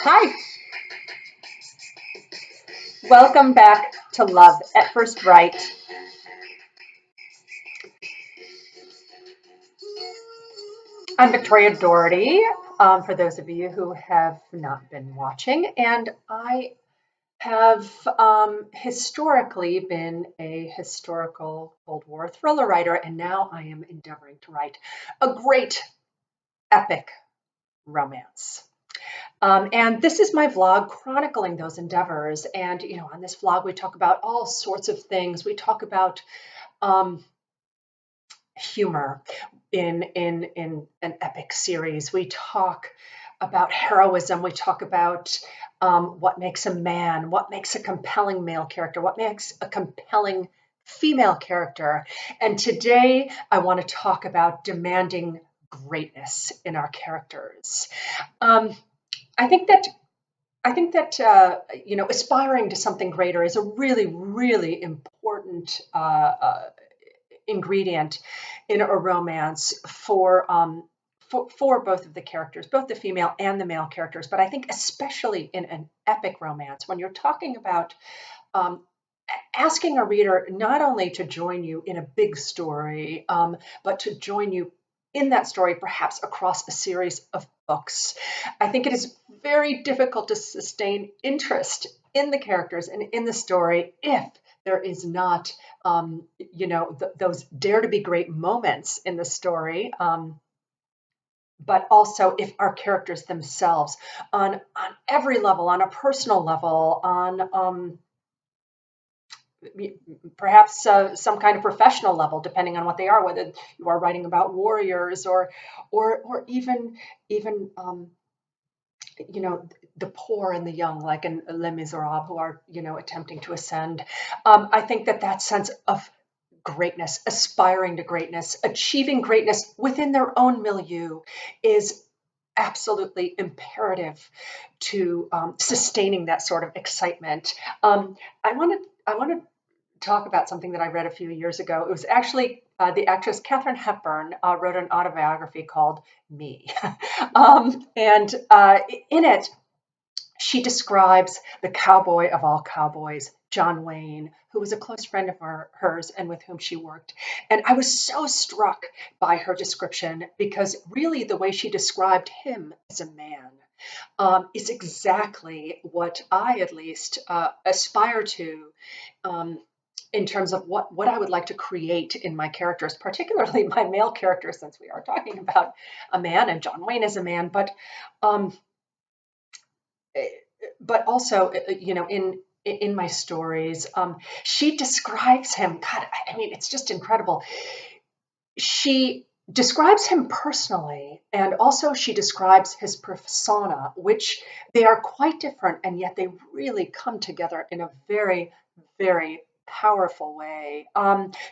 Hi, welcome back to Love at First Bite. I'm Victoria Dougherty, for those of you who have not been watching, and I have historically been a historical Cold War thriller writer, and now I am endeavoring to write a great epic romance. And this is my vlog chronicling those endeavors. And, on this vlog, we talk about all sorts of things. We talk about um, humor in an epic series. We talk about heroism. We talk about what makes a man, what makes a compelling male character, what makes a compelling female character. And today I want to talk about demanding greatness in our characters. Um, I think that aspiring to something greater is a really, really important ingredient in a romance for both of the characters, both the female and the male characters. But I think especially in an epic romance, when you're talking about um, asking a reader not only to join you in a big story, but to join you in that story, perhaps across a series of books. I think it is very difficult to sustain interest in the characters and in the story if there is not, those dare to be great moments in the story. But also if our characters themselves, on every level, on a personal level, on perhaps some kind of professional level, depending on what they are, whether you are writing about warriors or even the poor and the young, like in Les Miserables, who are attempting to ascend. I think that sense of greatness, aspiring to greatness, achieving greatness within their own milieu is absolutely imperative to sustaining that sort of excitement. I want to talk about something that I read a few years ago. It was actually the actress Katharine Hepburn wrote an autobiography called Me. And in it, she describes the cowboy of all cowboys, John Wayne, who was a close friend of hers and with whom she worked. And I was so struck by her description because really the way she described him as a man is exactly what I, at least, aspire to. In terms of what I would like to create in my characters, particularly my male characters, since we are talking about a man and John Wayne is a man, um, but also, in my stories, she describes him. God, I mean, it's just incredible. She describes him personally, and also she describes his persona, which they are quite different, and yet they really come together in a very, very powerful way.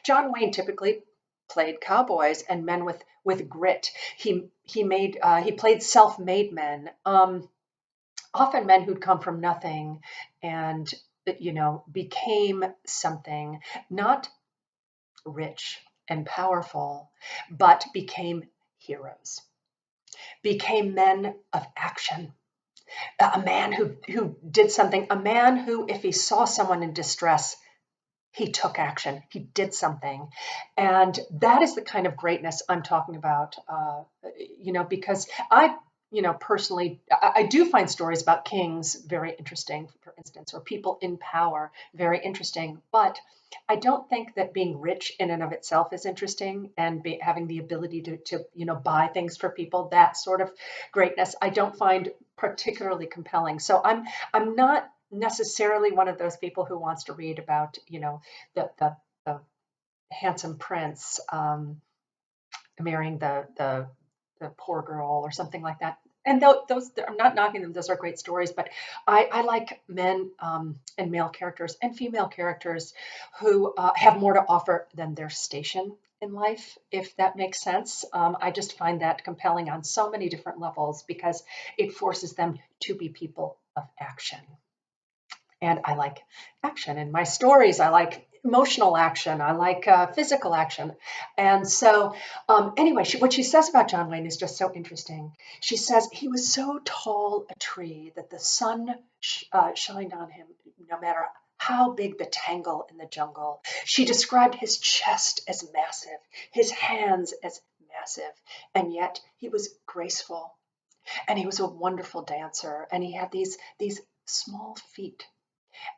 John Wayne typically played cowboys and men with grit. He played self-made men. Often men who'd come from nothing and became something, not rich and powerful, but became heroes, became men of action. A man who did something, a man who, if he saw someone in distress, he took action, he did something. And that is the kind of greatness I'm talking about, because personally, I do find stories about kings very interesting, for instance, or people in power very interesting. But I don't think that being rich in and of itself is interesting, and having the ability to buy things for people, that sort of greatness, I don't find particularly compelling. So I'm not necessarily one of those people who wants to read about the handsome prince marrying the poor girl or something like that. And those, I'm not knocking them; those are great stories. But I like men and male characters and female characters who have more to offer than their station in life, if that makes sense. I just find that compelling on so many different levels because it forces them to be people of action. And I like action in my stories. I like emotional action. I like physical action. And so, anyway, what she says about John Wayne is just so interesting. She says he was so tall a tree that the sun shined on him no matter how big the tangle in the jungle. She described his chest as massive, his hands as massive, and yet he was graceful, and he was a wonderful dancer, and he had these small feet,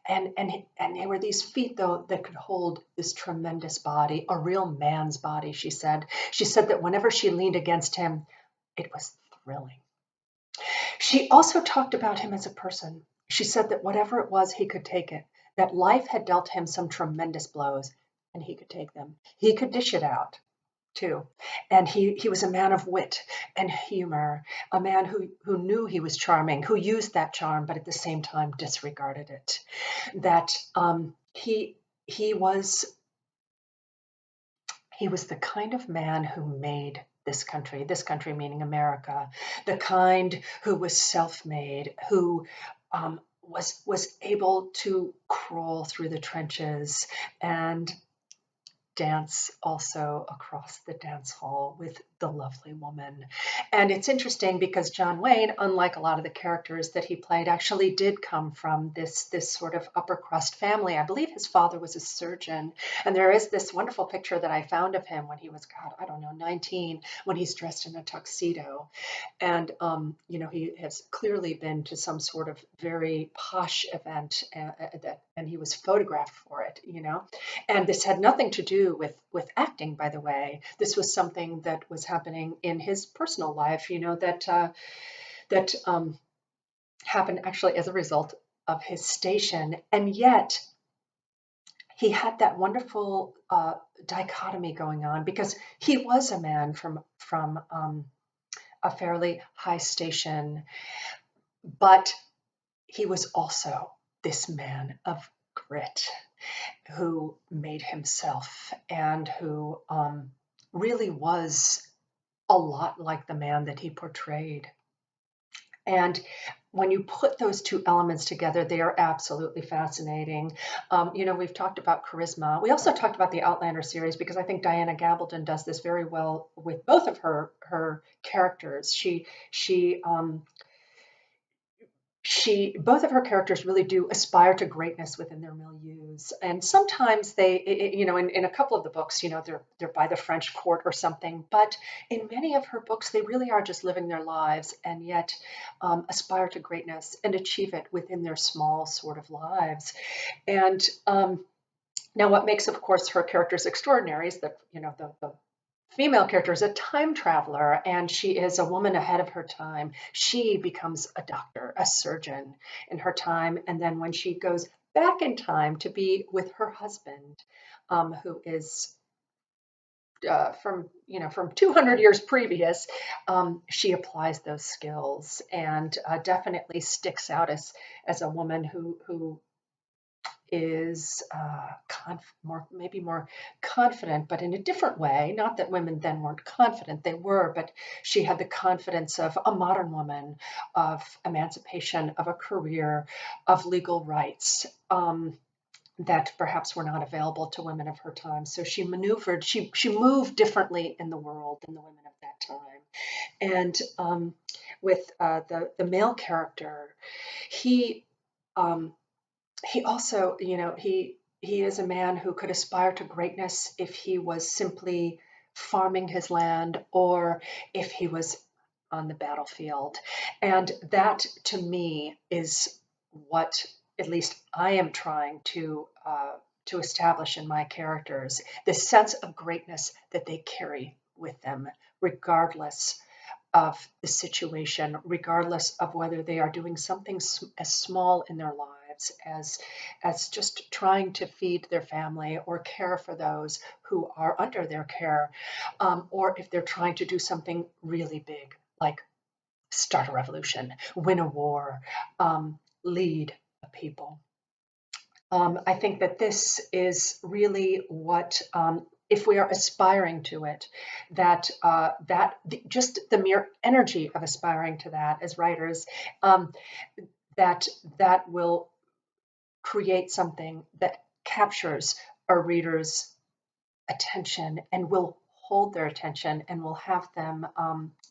and they were these feet though that could hold this tremendous body, a real man's body. She said that whenever she leaned against him, it was thrilling. She also talked about him as a person. She said that whatever it was, he could take it, that life had dealt him some tremendous blows, and he could take them, he could dish it out too. And he was a man of wit and humor, a man who knew he was charming, who used that charm, but at the same time disregarded it. That he was he was the kind of man who made this country meaning America, the kind who was self-made, who was able to crawl through the trenches and dance also across the dance hall with the lovely woman. And it's interesting because John Wayne, unlike a lot of the characters that he played, actually did come from this sort of upper crust family. I believe his father was a surgeon. And there is this wonderful picture that I found of him when he was, God, I don't know, 19, when he's dressed in a tuxedo. And, he has clearly been to some sort of very posh event, and he was photographed for it. And this had nothing to do with acting, by the way. This was something that was happening in his personal life, that happened actually as a result of his station. And yet he had that wonderful dichotomy going on because he was a man from a fairly high station, but he was also this man of grit who made himself and who really was a lot like the man that he portrayed. And when you put those two elements together, they are absolutely fascinating. We've talked about charisma. We also talked about the Outlander series because I think Diana Gabaldon does this very well with both of her characters. Both of her characters really do aspire to greatness within their milieus, and sometimes in a couple of the books, they're by the French court or something, but in many of her books, they really are just living their lives and yet aspire to greatness and achieve it within their small sort of lives. And now, what makes, of course, her characters extraordinary is that the female character is a time traveler, and she is a woman ahead of her time. She becomes a doctor, a surgeon in her time. And then when she goes back in time to be with her husband, who is from 200 years previous, she applies those skills and definitely sticks out as a woman who is maybe more confident, but in a different way. Not that women then weren't confident, they were, but she had the confidence of a modern woman, of emancipation, of a career, of legal rights. That perhaps were not available to women of her time. So she maneuvered, she moved differently in the world than the women of that time. And with the male character, he um, he also, he is a man who could aspire to greatness if he was simply farming his land or if he was on the battlefield. And that, to me, is what at least I am trying to establish in my characters, this sense of greatness that they carry with them, regardless of the situation, regardless of whether they are doing something as small in their lives as just trying to feed their family or care for those who are under their care, or if they're trying to do something really big, like start a revolution, win a war, lead a people. I think that this is really what, if we are aspiring to it, just the mere energy of aspiring to that as writers, um, that will create something that captures our readers' attention and will hold their attention and will have them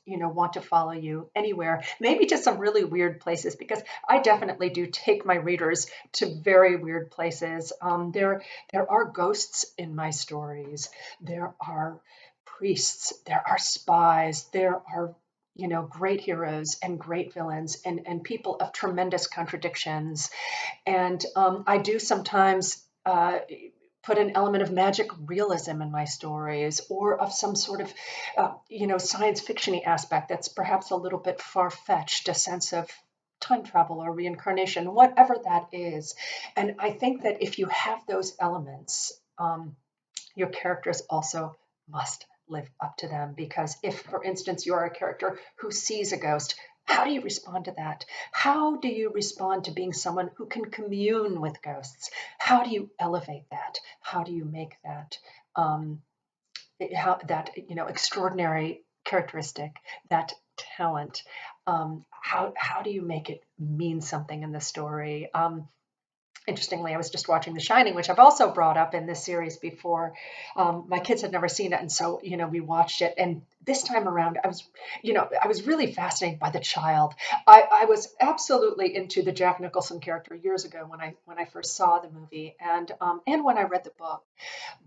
want to follow you anywhere, maybe to some really weird places, because I definitely do take my readers to very weird places. There are ghosts in my stories. There are priests. There are spies. There are great heroes and great villains, and people of tremendous contradictions. And I do sometimes put an element of magic realism in my stories, or of some sort of, science fiction-y aspect that's perhaps a little bit far-fetched, a sense of time travel or reincarnation, whatever that is. And I think that if you have those elements, your characters also must live up to them. Because if, for instance, you are a character who sees a ghost, how do you respond to that? How do you respond to being someone who can commune with ghosts? How do you elevate that? How do you make that extraordinary characteristic, that talent? How do you make it mean something in the story? Interestingly, I was just watching The Shining, which I've also brought up in this series before. My kids had never seen it, and so we watched it. And this time around, I was really fascinated by the child. I was absolutely into the Jack Nicholson character years ago when I first saw the movie, and when I read the book.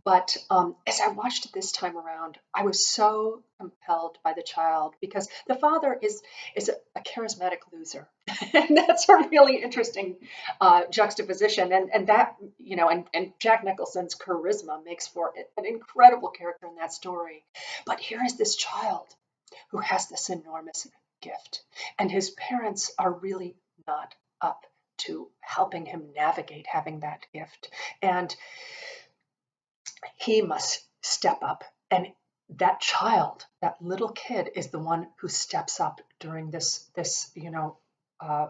But as I watched it this time around, I was so compelled by the child, because the father is a charismatic loser, and that's a really interesting juxtaposition. And that and Jack Nicholson's charisma makes for an incredible character in that story. But here is this child who has this enormous gift, and his parents are really not up to helping him navigate having that gift, and he must step up. And that child, that little kid, is the one who steps up during this uh,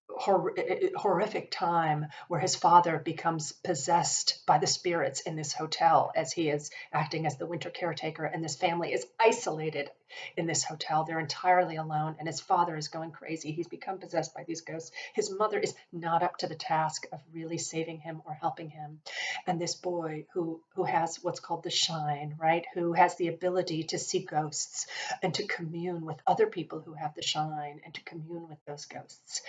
horrific time where his father becomes possessed by the spirits in this hotel, as he is acting as the winter caretaker, and this family is isolated in this hotel. They're entirely alone, and his father is going crazy. He's become possessed by these ghosts. His mother is not up to the task of really saving him or helping him. And this boy who has what's called the shine, right, who has the ability to see ghosts and to commune with other people who have the shine and to commune with those ghosts.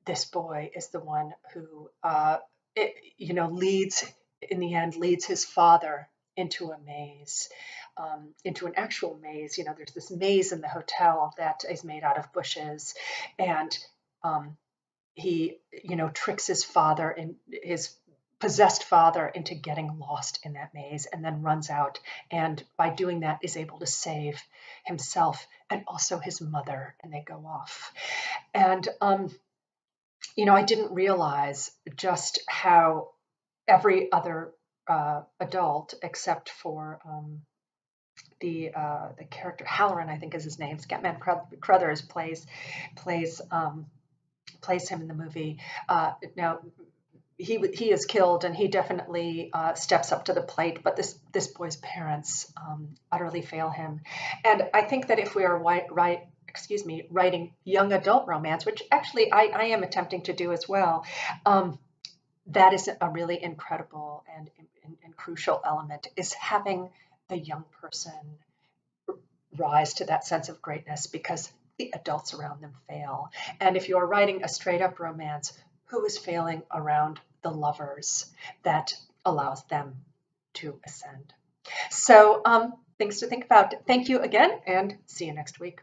This boy is the one who, leads, in the end, leads his father into a maze, into an actual maze. There's this maze in the hotel that is made out of bushes, and he, tricks his father, and his possessed father, into getting lost in that maze, and then runs out, and by doing that is able to save himself and also his mother, and they go off. And I didn't realize just how every other adult, except for the character Halloran, I think is his name, Scatman Crothers plays him in the movie. Now he is killed, and he definitely steps up to the plate, but this boy's parents utterly fail him. And I think that if we are writing young adult romance, which actually I am attempting to do as well, that is a really incredible and crucial element, is having the young person rise to that sense of greatness because the adults around them fail. And if you're writing a straight up romance, who is failing around the lovers that allows them to ascend? So things to think about. Thank you again, and see you next week.